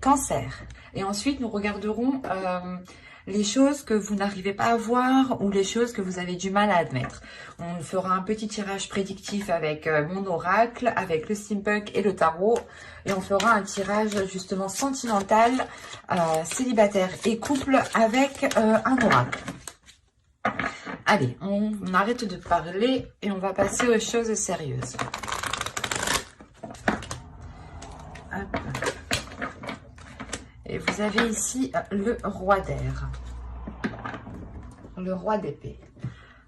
Cancer. Et ensuite, nous regarderons les choses que vous n'arrivez pas à voir ou les choses que vous avez du mal à admettre. On fera un petit tirage prédictif avec mon oracle, avec le steampunk et le tarot. Et on fera un tirage justement sentimental, célibataire et couple avec un oracle. Allez, on arrête de parler et on va passer aux choses sérieuses. Hop. Et vous avez ici le roi d'air, le roi d'épée.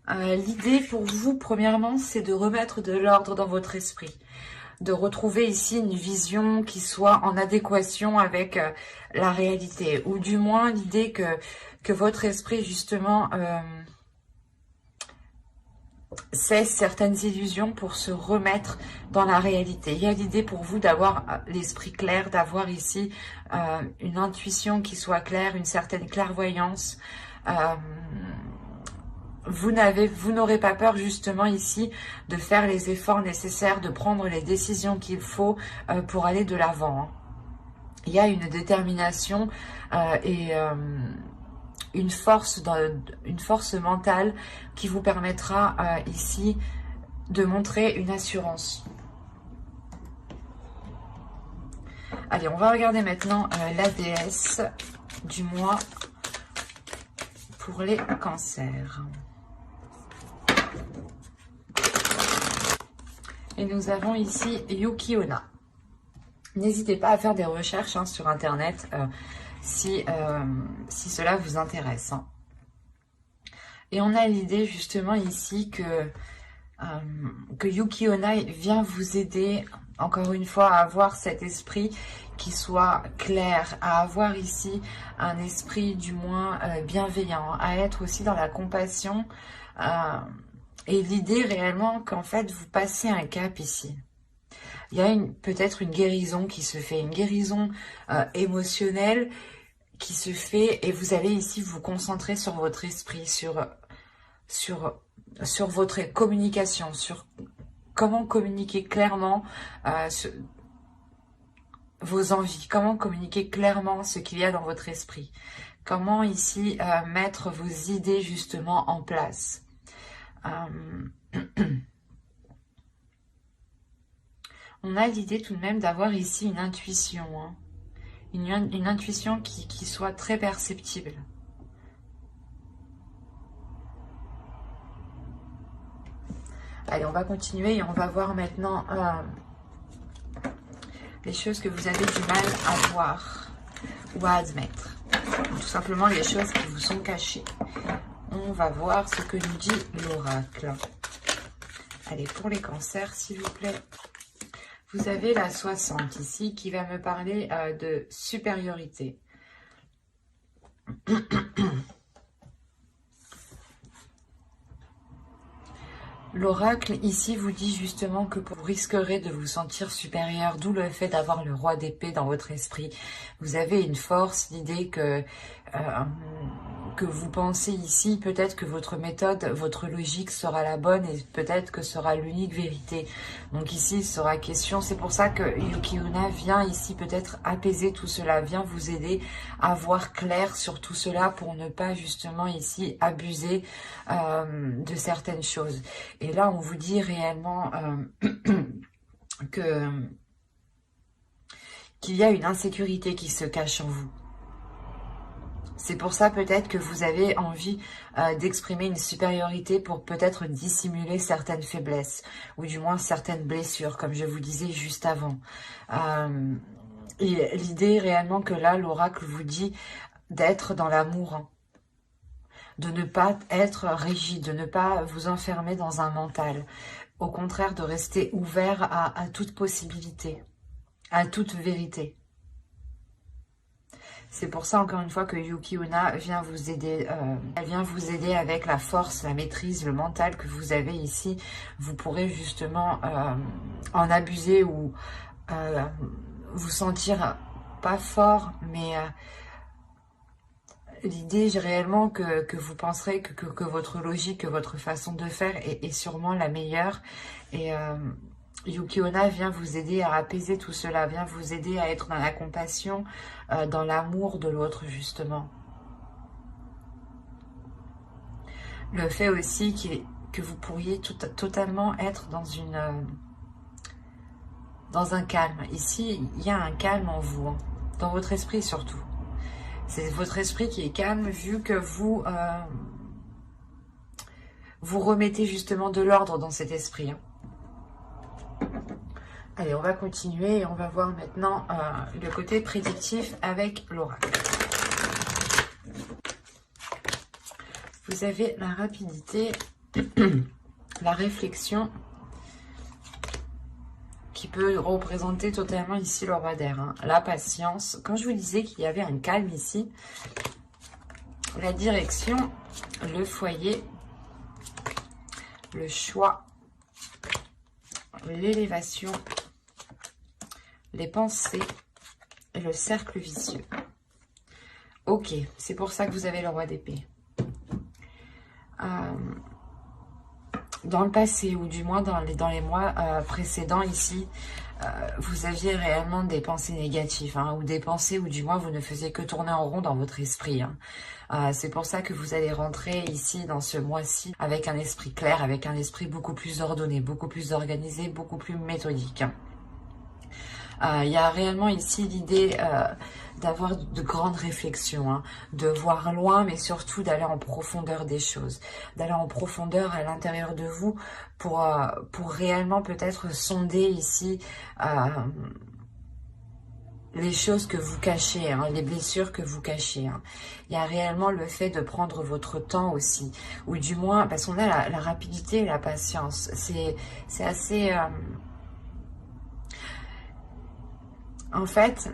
L'idée pour vous, premièrement, c'est de remettre de l'ordre dans votre esprit, de retrouver ici une vision qui soit en adéquation avec la réalité, ou du moins l'idée que votre esprit, justement, cesse certaines illusions pour se remettre dans la réalité. Il y a l'idée pour vous d'avoir l'esprit clair, d'avoir ici une intuition qui soit claire, une certaine clairvoyance. Vous n'aurez pas peur justement ici de faire les efforts nécessaires, de prendre les décisions qu'il faut pour aller de l'avant. Il y a une détermination et une force mentale qui vous permettra ici de montrer une assurance. Allez, on va regarder maintenant la déesse du mois pour les cancers. Et nous avons ici Yuki Onna. N'hésitez pas à faire des recherches sur internet si cela vous intéresse. Et on a l'idée justement ici que Yuki Onna vient vous aider, encore une fois, à avoir cet esprit qui soit clair, à avoir ici un esprit du moins bienveillant, à être aussi dans la compassion. Et l'idée réellement qu'en fait, vous passez un cap ici. Il y a peut-être une guérison qui se fait, une guérison émotionnelle qui se fait, et vous allez ici vous concentrer sur votre esprit, sur votre communication, sur comment communiquer clairement vos envies, comment communiquer clairement ce qu'il y a dans votre esprit, comment ici mettre vos idées justement en place. On a l'idée tout de même d'avoir ici une intuition, une intuition qui soit très perceptible. Allez, on va continuer et on va voir maintenant les choses que vous avez du mal à voir ou à admettre. Tout simplement les choses qui vous sont cachées. On va voir ce que nous dit l'oracle. Allez, pour les cancers, s'il vous plaît. Vous avez la 60 ici qui va me parler de supériorité. L'oracle ici vous dit justement que vous risquerez de vous sentir supérieur, d'où le fait d'avoir le roi d'épée dans votre esprit. Vous avez une force, l'idée que vous pensez ici, peut-être que votre méthode, votre logique sera la bonne et peut-être que sera l'unique vérité. Donc ici, il sera question, c'est pour ça que Yuki Onna vient ici peut-être apaiser tout cela, vient vous aider à voir clair sur tout cela pour ne pas justement ici abuser de certaines choses. Et là, on vous dit réellement qu'il y a une insécurité qui se cache en vous. C'est pour ça peut-être que vous avez envie d'exprimer une supériorité pour peut-être dissimuler certaines faiblesses ou du moins certaines blessures, comme je vous disais juste avant. Et l'idée réellement que là, l'oracle vous dit d'être dans l'amour, de ne pas être rigide, de ne pas vous enfermer dans un mental. Au contraire, de rester ouvert à toute possibilité, à toute vérité. C'est pour ça, encore une fois, que Yuki Onna vient vous aider. Elle vient vous aider avec la force, la maîtrise, le mental que vous avez ici. Vous pourrez justement en abuser ou vous sentir pas fort, mais l'idée réellement que vous penserez que votre logique, que votre façon de faire est sûrement la meilleure. Et Yuki Onna vient vous aider à apaiser tout cela, vient vous aider à être dans la compassion, dans l'amour de l'autre, justement. Le fait aussi que vous pourriez totalement être dans un calme. Ici, il y a un calme en vous, hein, dans votre esprit surtout. C'est votre esprit qui est calme vu que vous remettez justement de l'ordre dans cet esprit. Hein. Allez, on va continuer et on va voir maintenant le côté prédictif avec l'oracle. Vous avez la rapidité, la réflexion qui peut représenter totalement ici le roi d'air. Hein. La patience. Quand je vous disais qu'il y avait un calme ici, la direction, le foyer, le choix, l'élévation, les pensées et le cercle vicieux. Ok, c'est pour ça que vous avez le roi d'épée. Dans le passé, ou du moins dans les mois précédents ici, vous aviez réellement des pensées négatives, hein, ou des pensées où du moins vous ne faisiez que tourner en rond dans votre esprit. Hein. C'est pour ça que vous allez rentrer ici dans ce mois-ci avec un esprit clair, avec un esprit beaucoup plus ordonné, beaucoup plus organisé, beaucoup plus méthodique. Hein. Il y a réellement ici l'idée d'avoir de grandes réflexions, hein, de voir loin, mais surtout d'aller en profondeur des choses, d'aller en profondeur à l'intérieur de vous pour réellement peut-être sonder ici les choses que vous cachez, hein, les blessures que vous cachez. Hein. Il y a réellement le fait de prendre votre temps aussi, ou du moins, parce qu'on a la rapidité et la patience. C'est assez... En fait,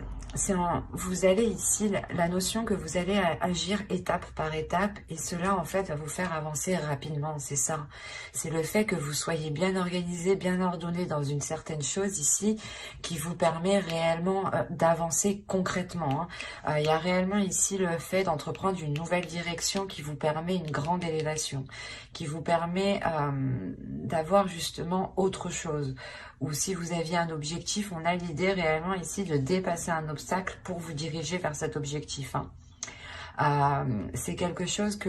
vous allez ici, la notion que vous allez agir étape par étape, et cela en fait va vous faire avancer rapidement, c'est ça. C'est le fait que vous soyez bien organisé, bien ordonné dans une certaine chose ici, qui vous permet réellement d'avancer concrètement. Hein. Il y a réellement ici le fait d'entreprendre une nouvelle direction qui vous permet une grande élévation, qui vous permet d'avoir justement autre chose. Ou si vous aviez un objectif, on a l'idée réellement ici de dépasser un obstacle pour vous diriger vers cet objectif. Hein. C'est quelque chose que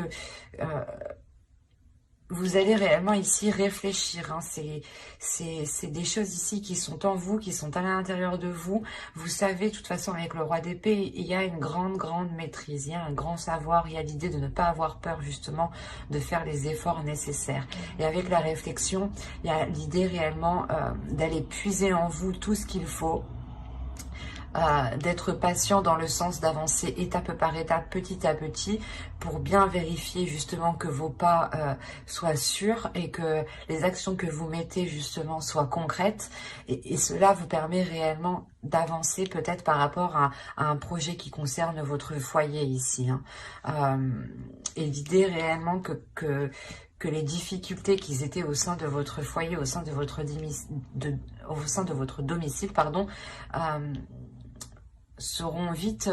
vous allez réellement ici réfléchir. Hein. C'est des choses ici qui sont en vous, qui sont à l'intérieur de vous. Vous savez, de toute façon, avec le roi d'épée, il y a une grande maîtrise. Il y a un grand savoir. Il y a l'idée de ne pas avoir peur, justement, de faire les efforts nécessaires. Et avec la réflexion, il y a l'idée réellement d'aller puiser en vous tout ce qu'il faut. D'être patient dans le sens d'avancer étape par étape, petit à petit, pour bien vérifier justement que vos pas soient sûrs et que les actions que vous mettez justement soient concrètes. Et cela vous permet réellement d'avancer peut-être par rapport à un projet qui concerne votre foyer ici. Hein. Et l'idée réellement que les difficultés qui étaient au sein de votre foyer, au sein de votre domicile, pardon, seront vite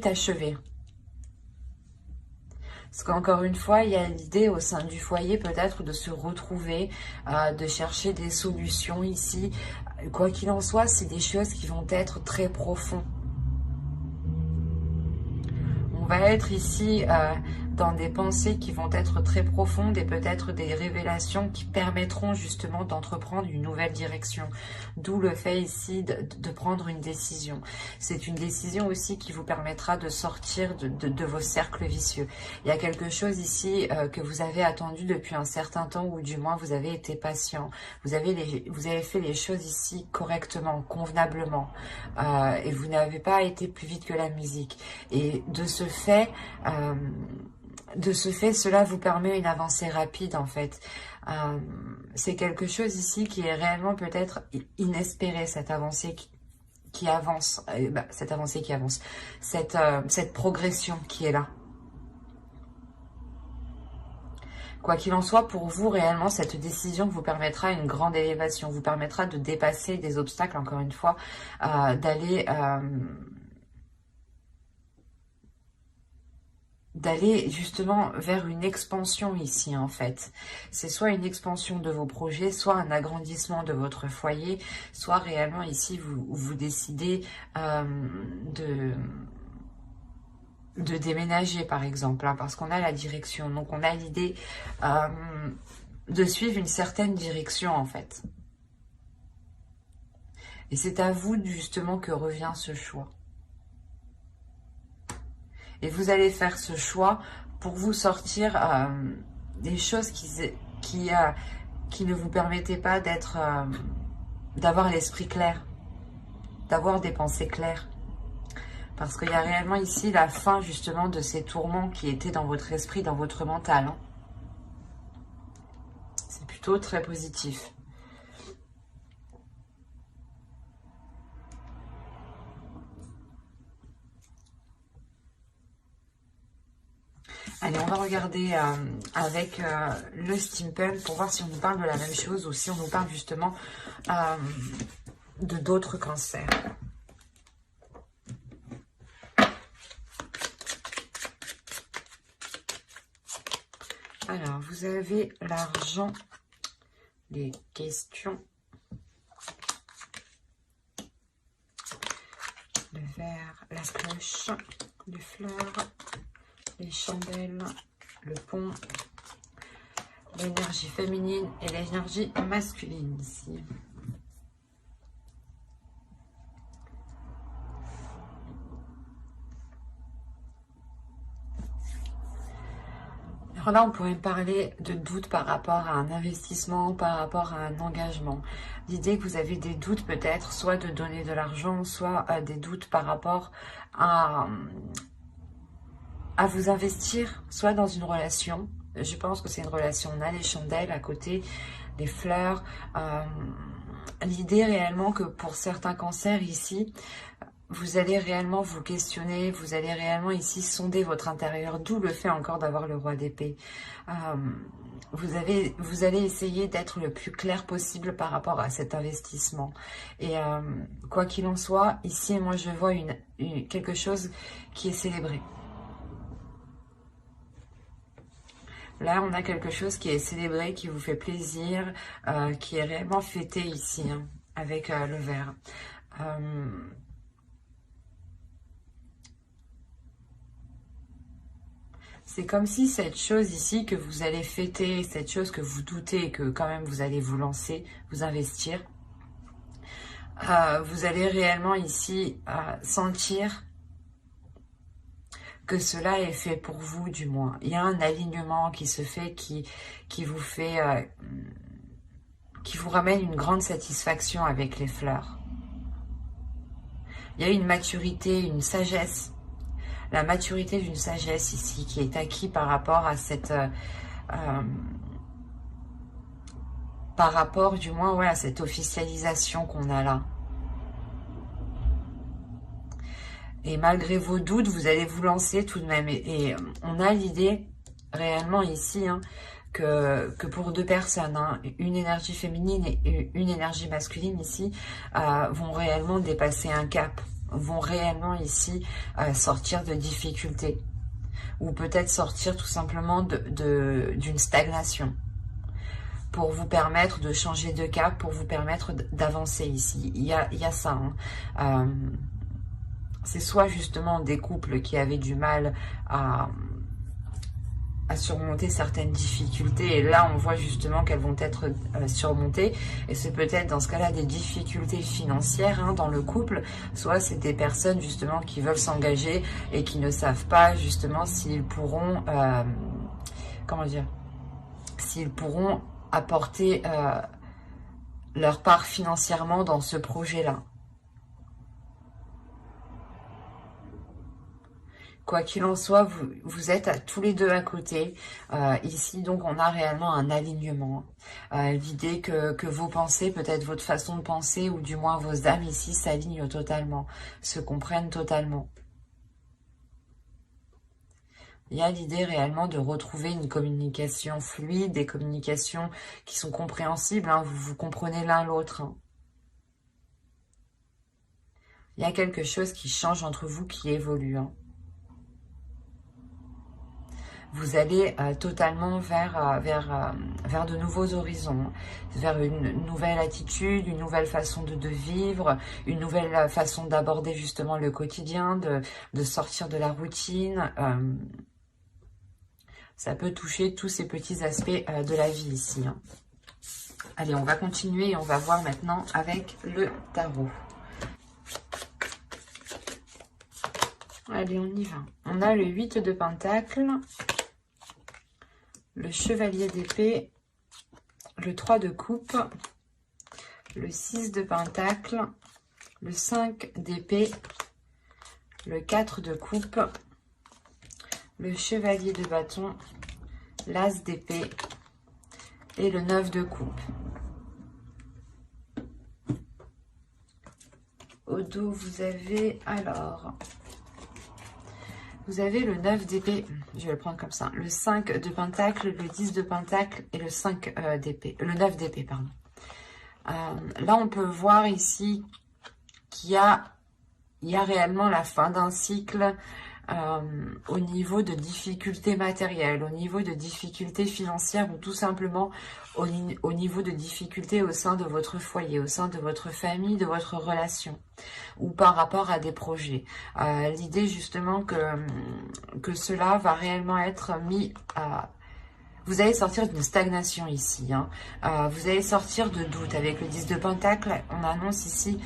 achevées. Parce qu'encore une fois, il y a l'idée au sein du foyer peut-être de se retrouver, de chercher des solutions ici. Quoi qu'il en soit, c'est des choses qui vont être très profondes. On va être ici dans des pensées qui vont être très profondes et peut-être des révélations qui permettront justement d'entreprendre une nouvelle direction. D'où le fait ici de prendre une décision. C'est une décision aussi qui vous permettra de sortir de vos cercles vicieux. Il y a quelque chose ici que vous avez attendu depuis un certain temps, ou du moins vous avez été patient. Vous avez fait les choses ici correctement, convenablement. Et vous n'avez pas été plus vite que la musique. Et de ce fait... cela vous permet une avancée rapide en fait. C'est quelque chose ici qui est réellement peut-être inespéré, cette avancée qui avance, cette progression qui est là. Quoi qu'il en soit, pour vous, réellement, cette décision vous permettra une grande élévation, vous permettra de dépasser des obstacles, encore une fois, d'aller... d'aller justement vers une expansion ici en fait. C'est soit une expansion de vos projets, soit un agrandissement de votre foyer, soit réellement ici vous décidez de déménager par exemple, hein, parce qu'on a la direction, donc on a l'idée de suivre une certaine direction en fait. Et c'est à vous justement que revient ce choix. Et vous allez faire ce choix pour vous sortir des choses qui ne vous permettaient pas d'avoir l'esprit clair, d'avoir des pensées claires. Parce qu'il y a réellement ici la fin justement de ces tourments qui étaient dans votre esprit, dans votre mental. Hein. C'est plutôt très positif. Allez, on va regarder avec le steampunk pour voir si on nous parle de la même chose ou si on nous parle justement de d'autres cancers. Alors, vous avez l'argent, les questions, le verre, la cloche, les fleurs, les chandelles, le pont, l'énergie féminine et l'énergie masculine ici. Alors là, on pourrait parler de doutes par rapport à un investissement, par rapport à un engagement. L'idée que vous avez des doutes peut-être, soit de donner de l'argent, soit des doutes par rapport à vous investir, soit dans une relation. Je pense que c'est une relation. On a les chandelles à côté, les fleurs. L'idée réellement que pour certains cancers ici, vous allez réellement vous questionner, vous allez réellement ici sonder votre intérieur, d'où le fait encore d'avoir le roi d'épée. Vous allez essayer d'être le plus clair possible par rapport à cet investissement. Et quoi qu'il en soit, ici, moi je vois quelque chose qui est célébré. Là, on a quelque chose qui est célébré, qui vous fait plaisir, qui est réellement fêté ici, hein, avec le verre. C'est comme si cette chose ici que vous allez fêter, cette chose que vous doutez et que quand même vous allez vous lancer, vous investir, vous allez réellement ici sentir que cela est fait pour vous du moins. Il y a un alignement qui se fait, qui vous fait, qui vous ramène une grande satisfaction avec les fleurs. Il y a une maturité, une sagesse. La maturité d'une sagesse ici qui est acquise par rapport à cette... par rapport du moins ouais, à cette officialisation qu'on a là. Et malgré vos doutes, vous allez vous lancer tout de même. Et on a l'idée réellement ici hein, que pour deux personnes, hein, une énergie féminine et une énergie masculine ici, vont réellement dépasser un cap, vont réellement ici sortir de difficultés. Ou peut-être sortir tout simplement d'une stagnation. Pour vous permettre de changer de cap, pour vous permettre d'avancer ici. Il y a ça. Hein. C'est soit justement des couples qui avaient du mal à surmonter certaines difficultés. Et là, on voit justement qu'elles vont être surmontées. Et c'est peut-être dans ce cas-là des difficultés financières hein, dans le couple. Soit c'est des personnes justement qui veulent s'engager et qui ne savent pas justement s'ils pourront... comment dire, s'ils pourront apporter leur part financièrement dans ce projet-là. Quoi qu'il en soit, vous êtes tous les deux à côté. Ici, donc, on a réellement un alignement. L'idée que vos pensées, peut-être votre façon de penser, ou du moins vos âmes ici, s'alignent totalement, se comprennent totalement. Il y a l'idée réellement de retrouver une communication fluide, des communications qui sont compréhensibles. Hein, vous comprenez l'un l'autre. Hein. Il y a quelque chose qui change entre vous, qui évolue. Hein. vous allez totalement vers de nouveaux horizons, vers une nouvelle attitude, une nouvelle façon de vivre, une nouvelle façon d'aborder justement le quotidien, de sortir de la routine. Ça peut toucher tous ces petits aspects de la vie ici. Hein. Allez, on va continuer et on va voir maintenant avec le tarot. Allez, on y va. On a le 8 de Pentacles, le Chevalier d'épée, le 3 de coupe, le 6 de Pentacles, le 5 d'épée, le 4 de coupe, le Chevalier de bâton, l'As d'épée et le 9 de coupe. Au dos, vous avez alors... Vous avez le 9 d'épée, je vais le prendre comme ça, le 5 de Pentacle, le 10 de Pentacle et le 5 d'épée, le 9 d'épée, pardon. Là, on peut voir ici qu'il y a réellement la fin d'un cycle au niveau de difficultés matérielles, au niveau de difficultés financières ou tout simplement au niveau de difficultés au sein de votre foyer, au sein de votre famille, de votre relation ou par rapport à des projets. L'idée justement que cela va réellement être mis à... Vous allez sortir d'une stagnation ici. Hein. Vous allez sortir de doute. Avec le 10 de Pentacle, on annonce ici...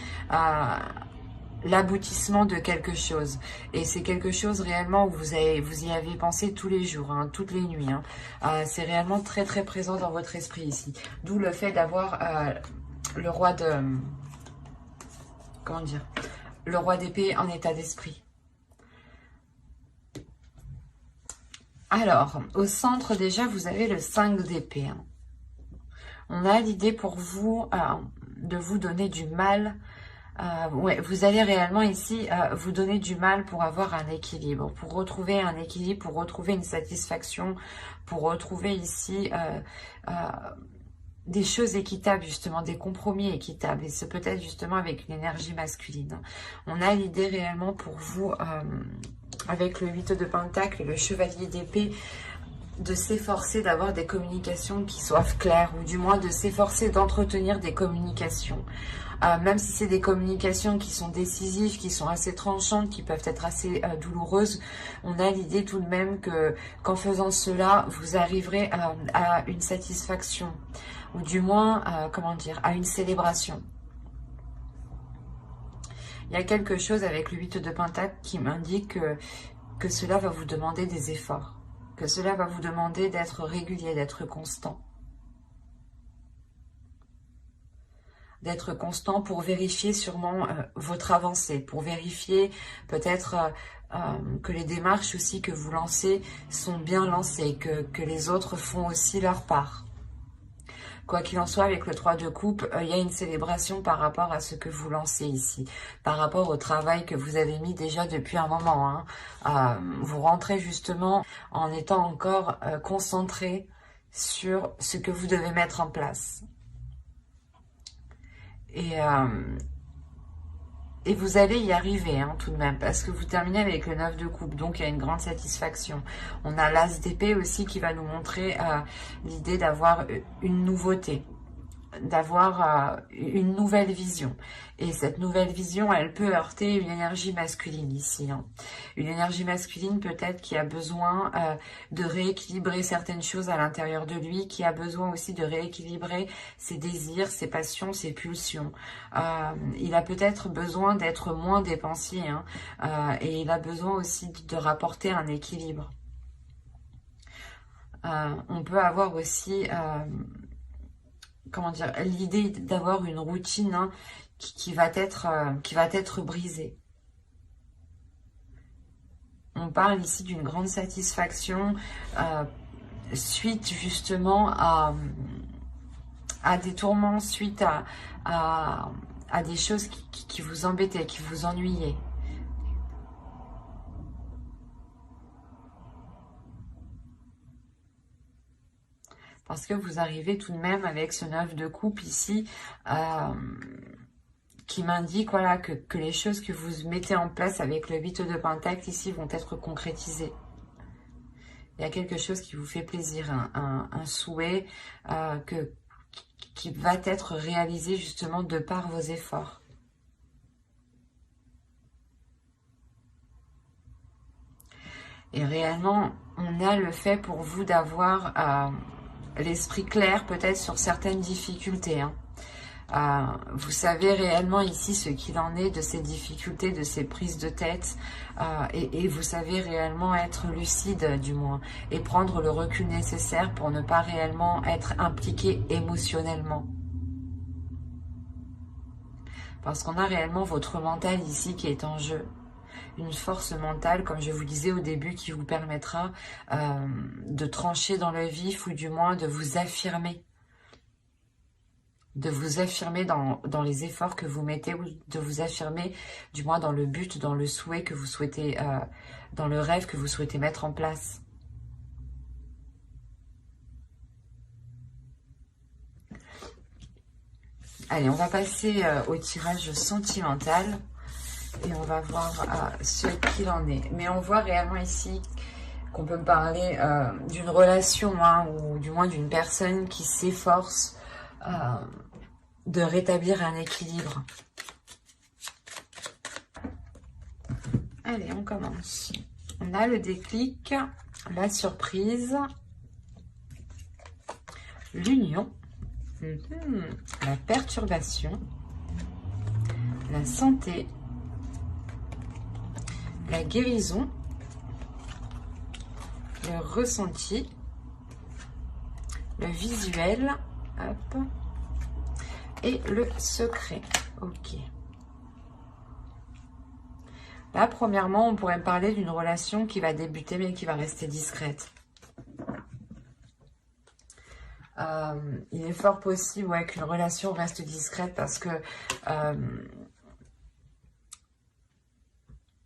l'aboutissement de quelque chose. Et c'est quelque chose réellement où vous y avez pensé tous les jours, hein, toutes les nuits. Hein. C'est réellement très très présent dans votre esprit ici. D'où le fait d'avoir le roi de... Comment dire? Le roi d'épée en état d'esprit. Alors, au centre déjà, vous avez le 5 d'épée. Hein. On a l'idée pour vous de vous donner du mal. Ouais, vous allez réellement ici vous donner du mal pour avoir un équilibre, pour retrouver un équilibre, pour retrouver une satisfaction, pour retrouver ici des choses équitables, justement, des compromis équitables. Et c'est peut-être justement avec une énergie masculine. On a l'idée réellement pour vous, avec le 8 de Pentacle et le Chevalier d'épée, de s'efforcer d'avoir des communications qui soient claires, ou du moins de s'efforcer d'entretenir des communications. Même si c'est des communications qui sont décisives, qui sont assez tranchantes, qui peuvent être assez douloureuses, on a l'idée tout de même qu'en faisant cela, vous arriverez à une satisfaction, ou du moins, comment dire, à une célébration. Il y a quelque chose avec le 8 de Pentacle qui m'indique que cela va vous demander des efforts, que cela va vous demander d'être régulier, d'être constant. D'être constant pour vérifier sûrement votre avancée, pour vérifier peut-être que les démarches aussi que vous lancez sont bien lancées, que les autres font aussi leur part. Quoi qu'il en soit, avec le 3 de coupe, il y a une célébration par rapport à ce que vous lancez ici, par rapport au travail que vous avez mis déjà depuis un moment. Hein. Vous rentrez justement en étant encore concentré sur ce que vous devez mettre en place. Et vous allez y arriver hein, tout de même, parce que vous terminez avec le 9 de coupe, donc il y a une grande satisfaction. On a l'As d'épée aussi qui va nous montrer l'idée d'avoir une nouveauté, d'avoir une nouvelle vision. Et cette nouvelle vision, elle peut heurter une énergie masculine ici. Hein. Une énergie masculine peut-être qui a besoin de rééquilibrer certaines choses à l'intérieur de lui, qui a besoin aussi de rééquilibrer ses désirs, ses passions, ses pulsions. Il a peut-être besoin d'être moins dépensier hein, et il a besoin aussi de rapporter un équilibre. On peut avoir aussi... comment dire, l'idée d'avoir une routine hein, qui va être brisée. On parle ici d'une grande satisfaction suite justement à des tourments, suite à des choses qui vous embêtaient, qui vous ennuyaient. Parce que vous arrivez tout de même avec ce 9 de coupe ici, qui m'indique voilà, que les choses que vous mettez en place avec le 8 de Pentacle ici vont être concrétisées. Il y a quelque chose qui vous fait plaisir, un souhait qui va être réalisé justement de par vos efforts. Et réellement, on a le fait pour vous d'avoir l'esprit clair peut-être sur certaines difficultés. Vous savez réellement ici ce qu'il en est de ces difficultés, de ces prises de tête. Et vous savez réellement être lucide du moins. Et prendre le recul nécessaire pour ne pas réellement être impliqué émotionnellement. Parce qu'on a réellement votre mental ici qui est en jeu. Une force mentale, comme je vous disais au début, qui vous permettra de trancher dans le vif ou du moins de vous affirmer. De vous affirmer dans les efforts que vous mettez ou de vous affirmer du moins dans le but, dans le souhait que vous souhaitez, dans le rêve que vous souhaitez mettre en place. Allez, on va passer au tirage sentimental. Et on va voir ce qu'il en est. Mais on voit réellement ici qu'on peut me parler d'une relation, ou du moins d'une personne qui s'efforce de rétablir un équilibre. Allez, on commence. On a le déclic, la surprise, l'union, la perturbation, la santé, la guérison, le ressenti, le visuel, hop, et le secret. Ok. Là, premièrement, on pourrait me parler d'une relation qui va débuter, mais qui va rester discrète. Il est fort possible qu'une relation reste discrète parce que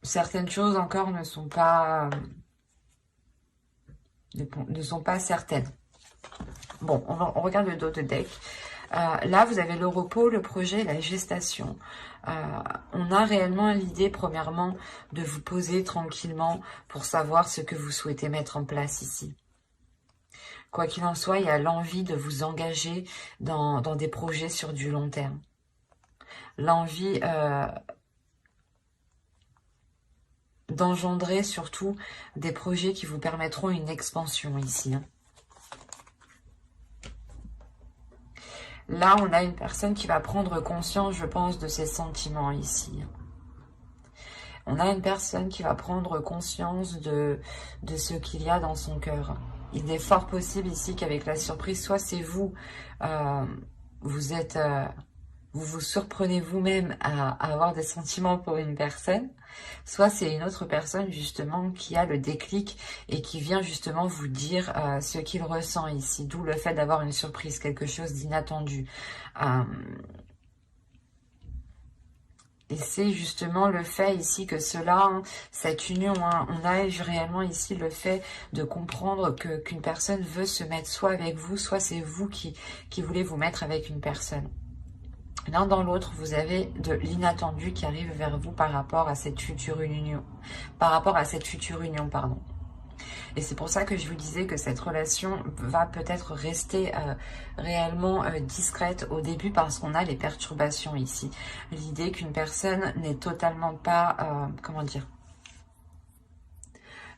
certaines choses encore ne sont pas certaines. Bon, on regarde le dos de deck. Là, vous avez le repos, le projet, la gestation. On a réellement l'idée, premièrement, de vous poser tranquillement pour savoir ce que vous souhaitez mettre en place ici. Quoi qu'il en soit, il y a l'envie de vous engager dans des projets sur du long terme. L'envie d'engendrer surtout des projets qui vous permettront une expansion ici. Là, on a une personne qui va prendre conscience, je pense, de ses sentiments ici. On a une personne qui va prendre conscience de ce qu'il y a dans son cœur. Il est fort possible ici qu'avec la surprise, soit c'est vous, vous vous surprenez vous-même à avoir des sentiments pour une personne, soit c'est une autre personne justement qui a le déclic et qui vient justement vous dire ce qu'il ressent ici, d'où le fait d'avoir une surprise, quelque chose d'inattendu. Et c'est justement le fait ici que cela, cette union, on a réellement ici le fait de comprendre qu'une personne veut se mettre soit avec vous, soit c'est vous qui voulez vous mettre avec une personne. L'un dans l'autre, vous avez de l'inattendu qui arrive vers vous par rapport à cette future union. Pardon. Et c'est pour ça que je vous disais que cette relation va peut-être rester réellement discrète au début parce qu'on a les perturbations ici. L'idée qu'une personne n'est totalement pas,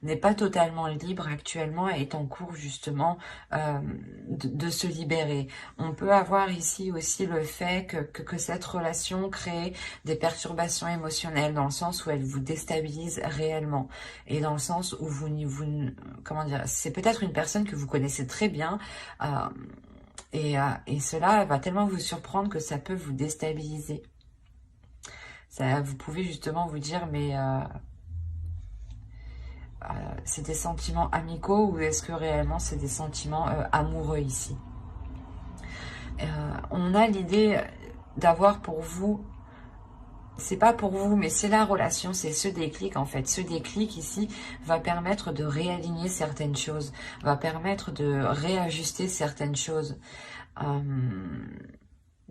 n'est pas totalement libre actuellement et est en cours justement de se libérer. On peut avoir ici aussi le fait que cette relation crée des perturbations émotionnelles dans le sens où elle vous déstabilise réellement et dans le sens où c'est peut-être une personne que vous connaissez très bien et cela va tellement vous surprendre que ça peut vous déstabiliser. Vous pouvez justement vous dire mais c'est des sentiments amicaux ou est-ce que réellement c'est des sentiments amoureux ici? On a l'idée d'avoir pour vous, c'est pas pour vous, mais c'est la relation, c'est ce déclic en fait. Ce déclic ici va permettre de réaligner certaines choses, va permettre de réajuster certaines choses.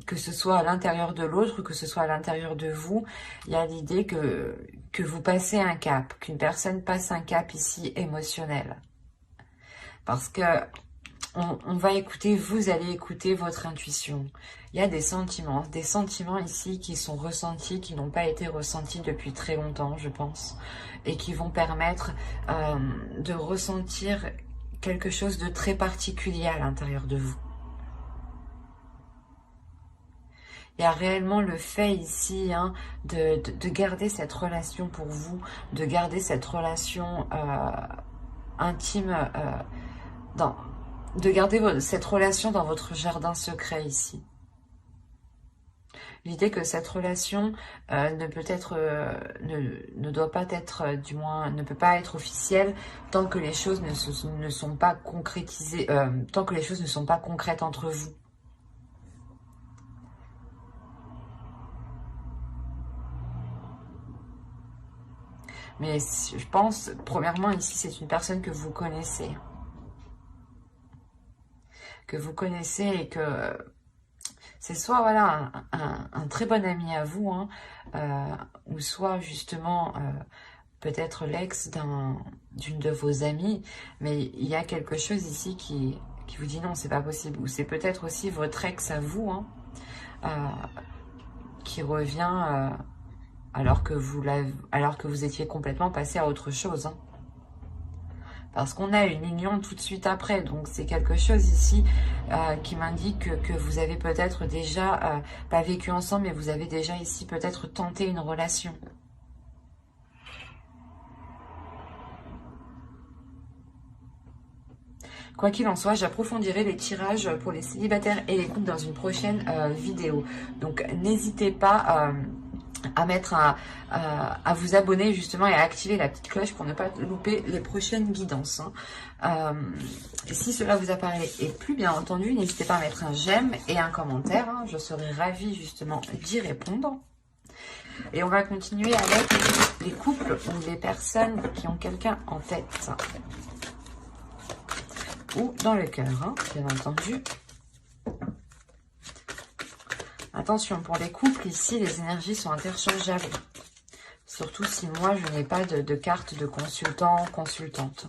Que ce soit à l'intérieur de l'autre, que ce soit à l'intérieur de vous, il y a l'idée que vous passez un cap, qu'une personne passe un cap ici émotionnel. Parce que on va écouter, vous allez écouter votre intuition. Il y a des sentiments ici qui sont ressentis, qui n'ont pas été ressentis depuis très longtemps, je pense, et qui vont permettre de ressentir quelque chose de très particulier à l'intérieur de vous. Il y a réellement le fait ici de garder cette relation pour vous, de garder cette relation intime, de garder cette relation dans votre jardin secret ici. L'idée que cette relation ne doit pas être, du moins, ne peut pas être officielle tant que les choses ne sont pas concrétisées, tant que les choses ne sont pas concrètes entre vous. Mais je pense, premièrement, ici, c'est une personne que vous connaissez. Que vous connaissez et que c'est soit voilà un très bon ami à vous, ou soit justement peut-être l'ex d'une de vos amies. Mais il y a quelque chose ici qui vous dit non, c'est pas possible. Ou c'est peut-être aussi votre ex à vous, qui revient... alors que vous étiez complètement passé à autre chose. Parce qu'on a une union tout de suite après. Donc c'est quelque chose ici qui m'indique que vous avez peut-être déjà, pas vécu ensemble, mais vous avez déjà ici peut-être tenté une relation. Quoi qu'il en soit, j'approfondirai les tirages pour les célibataires et les couples dans une prochaine vidéo. Donc n'hésitez pas... à vous abonner justement et à activer la petite cloche pour ne pas louper les prochaines guidances. Si cela vous a parlé et plu, bien entendu, n'hésitez pas à mettre un j'aime et un commentaire. Je serai ravie justement d'y répondre. Et on va continuer avec les couples ou les personnes qui ont quelqu'un en tête. Ou dans le cœur, bien entendu. Attention, pour les couples, ici, les énergies sont interchangeables. Surtout si moi, je n'ai pas de carte de consultant, consultante.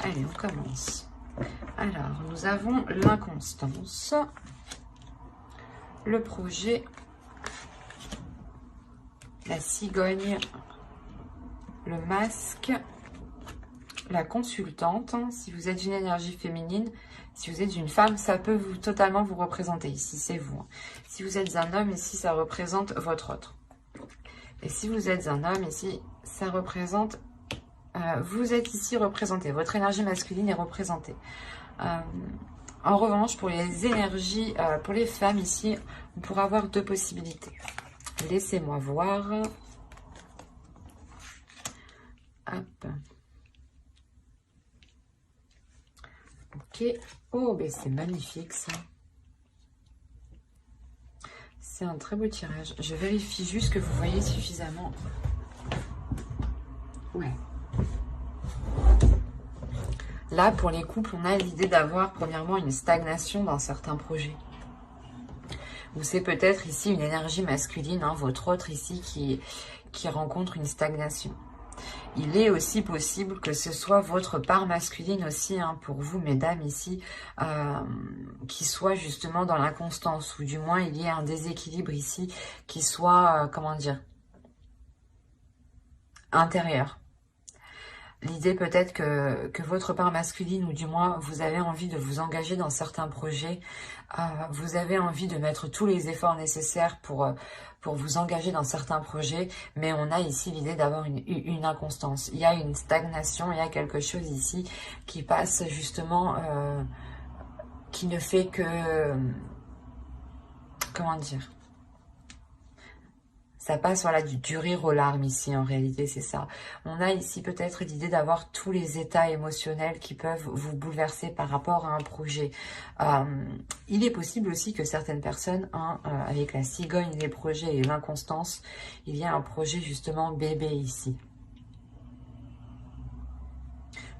Allez, on commence. Alors, nous avons l'inconstance, le projet, la cigogne, le masque, la consultante. Si vous êtes une énergie féminine, si vous êtes une femme, ça peut totalement vous représenter. Ici, c'est vous. Si vous êtes un homme, ici, ça représente votre autre. Et si vous êtes un homme, ici, ça représente... vous êtes ici représenté. Votre énergie masculine est représentée. En revanche, pour les énergies, pour les femmes, ici, on pourra avoir deux possibilités. Laissez-moi voir. Hop. Ok. Oh, ben c'est magnifique ça. C'est un très beau tirage. Je vérifie juste que vous voyez suffisamment. Ouais. Là, pour les couples, on a l'idée d'avoir premièrement une stagnation dans certains projets. Ou c'est peut-être ici une énergie masculine, votre autre ici qui rencontre une stagnation. Il est aussi possible que ce soit votre part masculine aussi, pour vous, mesdames, ici, qui soit justement dans l'inconstance, ou du moins il y ait un déséquilibre ici qui soit, comment dire, intérieur. L'idée peut-être que votre part masculine, ou du moins vous avez envie de vous engager dans certains projets, vous avez envie de mettre tous les efforts nécessaires pour vous engager dans certains projets, mais on a ici l'idée d'avoir une inconstance. Il y a une stagnation, il y a quelque chose ici qui passe justement, qui ne fait que, comment dire, ça passe, voilà, du rire aux larmes ici, en réalité, c'est ça. On a ici peut-être l'idée d'avoir tous les états émotionnels qui peuvent vous bouleverser par rapport à un projet. Il est possible aussi que certaines personnes, avec la cigogne, les projets et l'inconstance, il y a un projet justement bébé ici.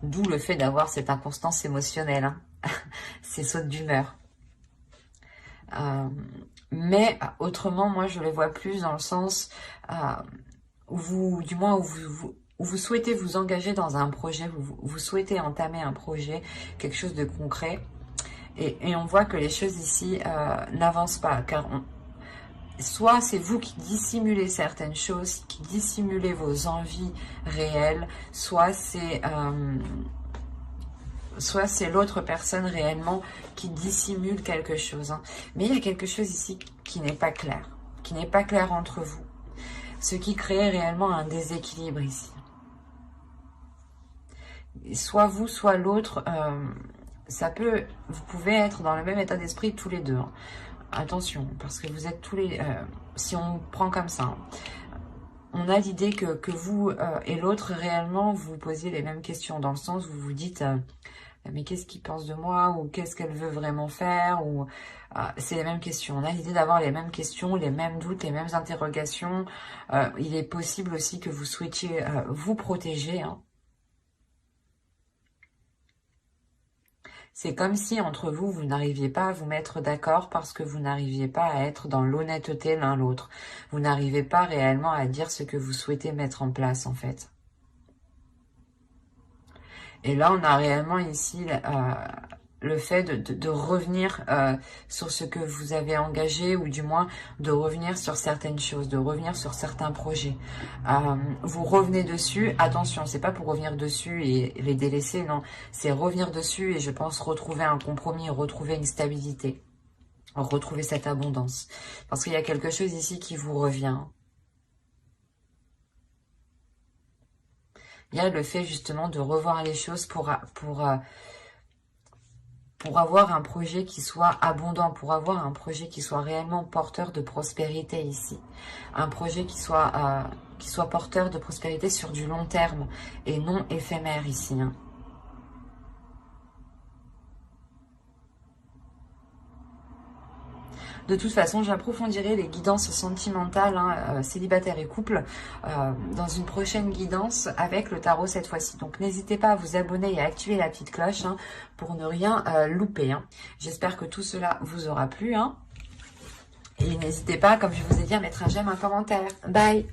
D'où le fait d'avoir cette inconstance émotionnelle, ces sautes d'humeur. Mais autrement, moi, je les vois plus dans le sens où vous vous souhaitez vous engager dans un projet, vous souhaitez entamer un projet, quelque chose de concret. Et on voit que les choses ici n'avancent pas, car soit c'est vous qui dissimulez certaines choses, qui dissimulez vos envies réelles, soit c'est l'autre personne réellement qui dissimule quelque chose. Hein. Mais il y a quelque chose ici qui n'est pas clair entre vous. Ce qui crée réellement un déséquilibre ici. Soit vous, soit l'autre, vous pouvez être dans le même état d'esprit tous les deux. Hein. Attention, parce que vous êtes tous les... si on prend comme ça, hein, on a l'idée que vous et l'autre, réellement, vous vous posiez les mêmes questions, dans le sens où vous vous dites... mais qu'est-ce qu'il pense de moi, ou qu'est-ce qu'elle veut vraiment faire, ou c'est les mêmes questions. On a l'idée d'avoir les mêmes questions, les mêmes doutes, les mêmes interrogations. Il est possible aussi que vous souhaitiez vous protéger. Hein. C'est comme si entre vous, vous n'arriviez pas à vous mettre d'accord parce que vous n'arriviez pas à être dans l'honnêteté l'un l'autre. Vous n'arrivez pas réellement à dire ce que vous souhaitez mettre en place en fait. Et là, on a réellement ici le fait de revenir sur ce que vous avez engagé, ou du moins de revenir sur certaines choses, de revenir sur certains projets. Vous revenez dessus, attention, c'est pas pour revenir dessus et les délaisser, non, c'est revenir dessus et je pense retrouver un compromis, retrouver une stabilité, retrouver cette abondance. Parce qu'il y a quelque chose ici qui vous revient. Il y a le fait justement de revoir les choses pour avoir un projet qui soit abondant, pour avoir un projet qui soit réellement porteur de prospérité ici. Un projet qui soit porteur de prospérité sur du long terme et non éphémère ici. Hein. De toute façon, j'approfondirai les guidances sentimentales, hein, célibataires et couple, dans une prochaine guidance avec le tarot cette fois-ci. Donc, n'hésitez pas à vous abonner et à activer la petite cloche hein, pour ne rien louper. Hein. J'espère que tout cela vous aura plu. Hein. Et n'hésitez pas, comme je vous ai dit, à mettre un j'aime, un commentaire. Bye!